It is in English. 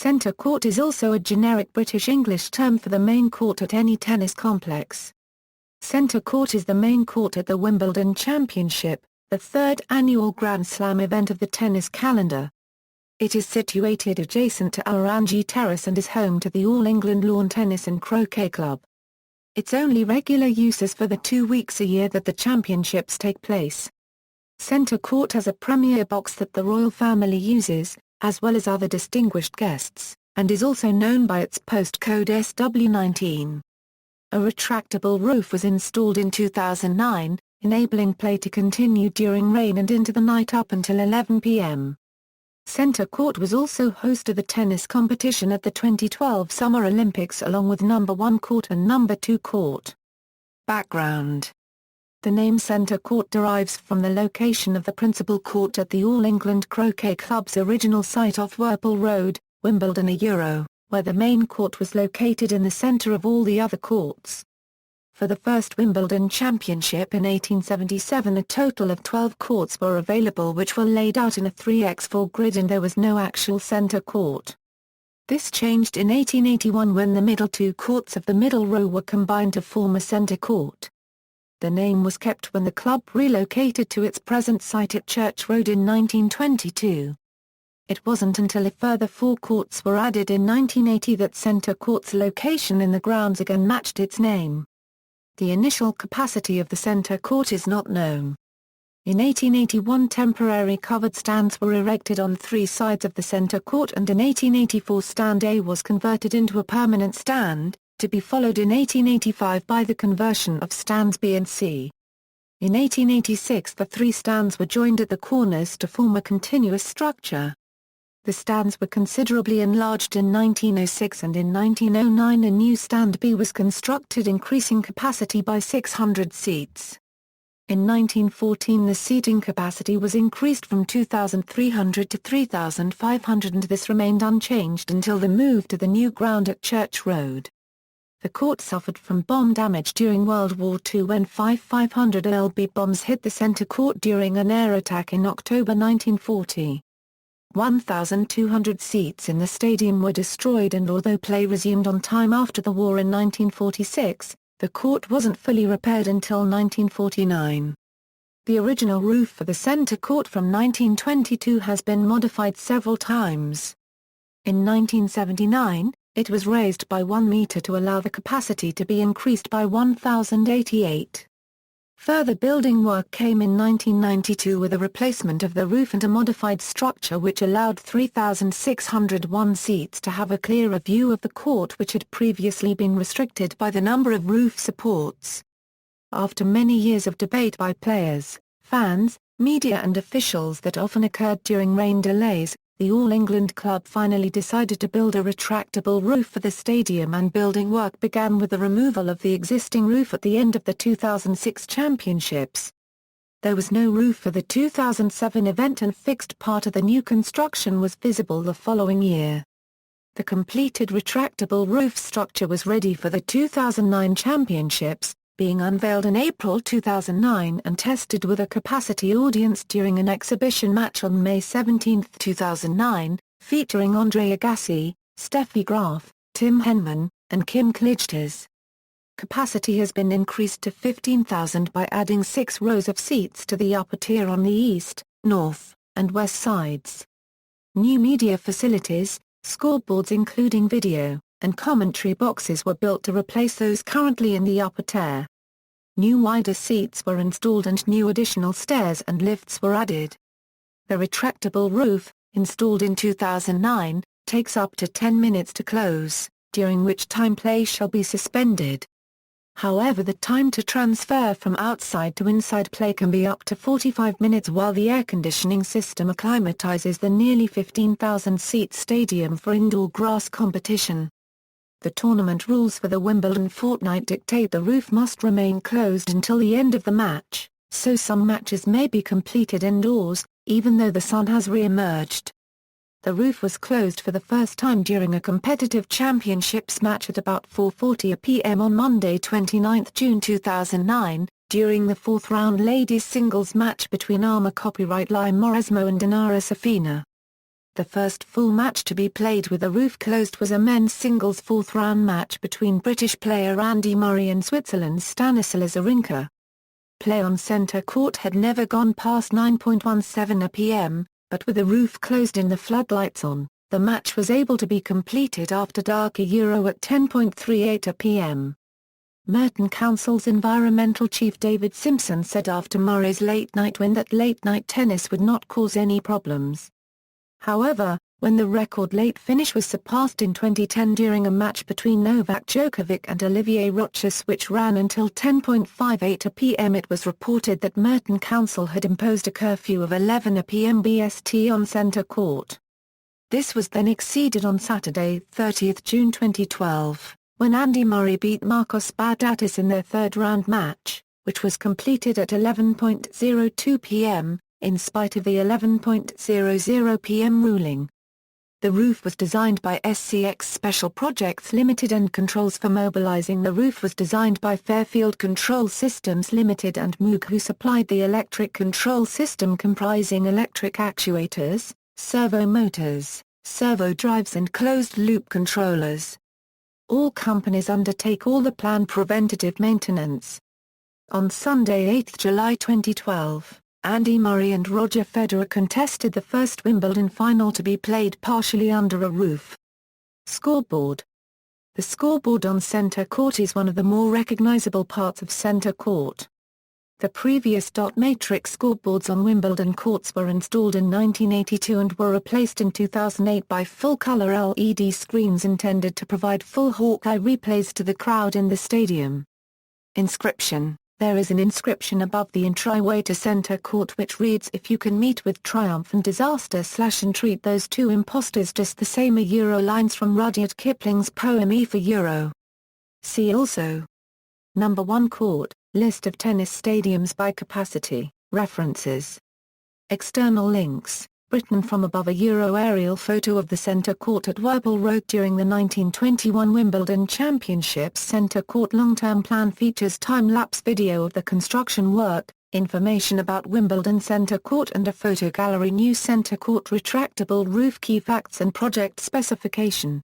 Centre court is also a generic British English term for the main court at any tennis complex. Centre court is the main court at the Wimbledon Championship, the third annual Grand Slam event of the tennis calendar. It is situated adjacent to Aorangi Terrace and is home to the All England Lawn Tennis and Croquet Club. Its only regular use is for the 2 weeks a year that the championships take place. Centre court has a premier box that the royal family uses, as well as other distinguished guests, and is also known by its postcode SW19. A retractable roof was installed in 2009, enabling play to continue during rain and into the night up until 11 p.m. Centre court was also host of the tennis competition at the 2012 Summer Olympics along with number 1 court and number 2 court. Background: the name Centre Court derives from the location of the principal court at the All England Croquet Club's original site off Whirlpool Road, Wimbledon, where the main court was located in the centre of all the other courts. For the first Wimbledon Championship in 1877 a total of 12 courts were available which were laid out in a 3x4 grid and there was no actual centre court. This changed in 1881 when the middle 2 courts of the middle row were combined to form a centre court. The name was kept when the club relocated to its present site at Church Road in 1922. It wasn't until a further 4 courts were added in 1980 that Centre Court's location in the grounds again matched its name. The initial capacity of the Centre Court is not known. In 1881 temporary covered stands were erected on 3 sides of the Centre Court and in 1884 Stand A was converted into a permanent stand, to be followed in 1885 by the conversion of stands B and C. In 1886 the 3 stands were joined at the corners to form a continuous structure. The stands were considerably enlarged in 1906 and in 1909 a new stand B was constructed increasing capacity by 600 seats. In 1914 the seating capacity was increased from 2,300 to 3,500 and this remained unchanged until the move to the new ground at Church Road. The court suffered from bomb damage during World War II when 500 LB bombs hit the Centre Court during an air attack in October 1940. 1,200 seats in the stadium were destroyed and although play resumed on time after the war in 1946, the court wasn't fully repaired until 1949. The original roof for the Centre Court from 1922 has been modified several times. In 1979, it was raised by 1 meter to allow the capacity to be increased by 1,088. Further building work came in 1992 with a replacement of the roof and a modified structure which allowed 3,601 seats to have a clearer view of the court which had previously been restricted by the number of roof supports. After many years of debate by players, fans, media and officials that often occurred during rain delays, the All England club finally decided to build a retractable roof for the stadium and building work began with the removal of the existing roof at the end of the 2006 championships. There was no roof for the 2007 event and fixed part of the new construction was visible the following year. The completed retractable roof structure was ready for the 2009 championships, being unveiled in April 2009 and tested with a capacity audience during an exhibition match on May 17, 2009, featuring Andre Agassi, Steffi Graf, Tim Henman, and Kim Clijsters. Capacity has been increased to 15,000 by adding 6 rows of seats to the upper tier on the east, north, and west sides. New media facilities, scoreboards including video, and commentary boxes were built to replace those currently in the upper tier. New wider seats were installed and new additional stairs and lifts were added. The retractable roof, installed in 2009, takes up to 10 minutes to close, during which time play shall be suspended. However, the time to transfer from outside to inside play can be up to 45 minutes while the air conditioning system acclimatizes the nearly 15,000-seat stadium for indoor grass competition. The tournament rules for the Wimbledon fortnight dictate the roof must remain closed until the end of the match, so some matches may be completed indoors, even though the sun has re-emerged. The roof was closed for the first time during a competitive championships match at about 4:40 p.m. on Monday 29 June 2009, during the 4th round ladies singles match between Arma Copyright Lai Mauresmo and Dinara Safina. The first full match to be played with the roof closed was a men's singles fourth-round match between British player Andy Murray and Switzerland's Stanislas Wawrinka. Play on centre court had never gone past 9.17 p.m., but with the roof closed and the floodlights on, the match was able to be completed after dark at 10.38 p.m. Merton Council's environmental chief David Simpson said after Murray's late-night win that late-night tennis would not cause any problems. However, when the record late finish was surpassed in 2010 during a match between Novak Djokovic and Olivier Rochus which ran until 10.58 p.m. it was reported that Merton Council had imposed a curfew of 11 p.m. BST on centre court. This was then exceeded on Saturday, 30 June 2012, when Andy Murray beat Marcos Baghdatis in their third-round match, which was completed at 11.02 p.m., in spite of the 11.00 p.m. ruling. The roof was designed by SCX Special Projects Limited and controls for mobilizing the roof was designed by Fairfield Control Systems Limited and Moog who supplied the electric control system comprising electric actuators, servo motors, servo drives and closed-loop controllers. All companies undertake all the planned preventative maintenance. On Sunday 8 July 2012, Andy Murray and Roger Federer contested the first Wimbledon final to be played partially under a roof. Scoreboard. The scoreboard on centre court is one of the more recognizable parts of centre court. The previous dot matrix scoreboards on Wimbledon courts were installed in 1982 and were replaced in 2008 by full-color LED screens intended to provide full hawk-eye replays to the crowd in the stadium. Inscription. There is an inscription above the entryway to centre court which reads if you can meet with triumph and disaster / and treat those two impostors just the same lines from Rudyard Kipling's poem E for Euro. See also. Number 1 Court, List of tennis stadiums by capacity, references. External links, Britain from above aerial photo of the centre court at Whirlpool Road during the 1921 Wimbledon Championships centre court long-term plan features time-lapse video of the construction work, information about Wimbledon centre court and a photo gallery new centre court retractable roof key facts and project specification.